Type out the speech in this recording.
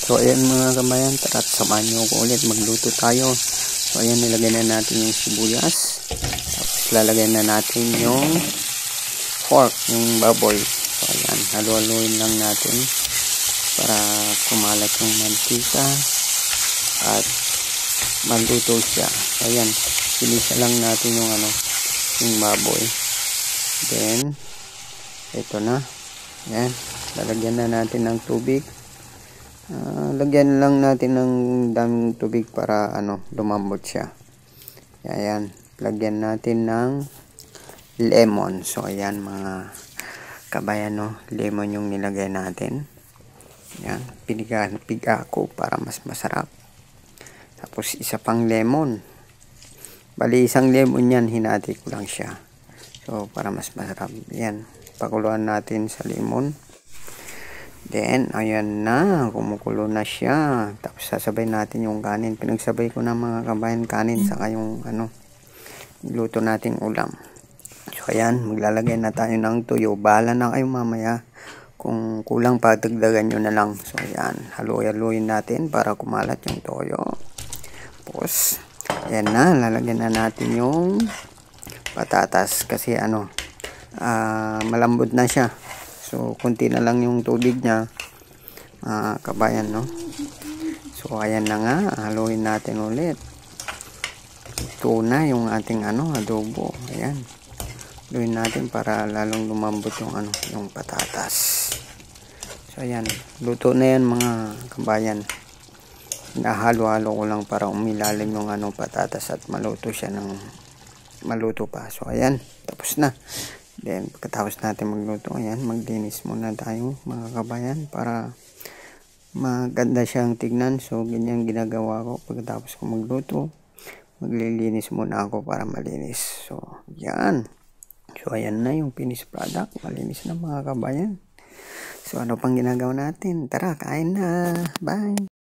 So ayan mga kabayan, tara't samahan nyo ko ulit, magluto tayo. So ayan, nilagay na natin yung sibuyas. Tapos lalagay na natin yung pork, yung baboy. So ayan, halu-haluin lang natin para kumalat yung mantika at maluto siya. So ayan, pinisa lang natin yung yung baboy. Then ito na. Ayan, lalagyan na natin ng tubig. Lagyan lang natin ng daming tubig para lumambot siya. Ayan, lagyan natin ng lemon. So ayan mga kabayan, lemon yung nilagay natin. Ayan, piga ko para mas masarap. Tapos isa pang lemon. Bali isang lemon yan, hinati ko lang siya. So para mas masarap. Ayan, pakuluan natin sa lemon. Then, ayan na, kumukulo na siya. Tapos sasabay natin yung kanin. Pinagsabay ko na mga kabayan kanin saka yung luto nating ulam. So ayan, maglalagay na tayo ng tuyo. Bahala na kayo mamaya. Kung kulang pa, dagdagan nyo na lang. So ayan, haluin natin para kumalat yung toyo. Tapos, ayan na, lalagyan na natin yung patatas. Kasi malambot na siya. So, kunti na lang yung tubig niya, kabayan, no? So, ayan na nga, haluin natin ulit. Ito na yung ating adobo. Ayan. Haluin natin para lalong lumambot yung yung patatas. So, ayan. Luto na yan mga kabayan. Nahalo-halo ko lang para umilalim yung patatas at maluto siya ng maluto pa. So, ayan. Tapos na. Then, pagkatapos natin magluto, ayan, maglinis muna tayo mga kabayan para maganda siyang tignan. So, ganyan ginagawa ko pagkatapos ko magluto. Maglilinis muna ako para malinis. So, yan. So, ayan na yung finished product. Malinis na mga kabayan. So, ano pang ginagawa natin? Tara, kain na. Bye!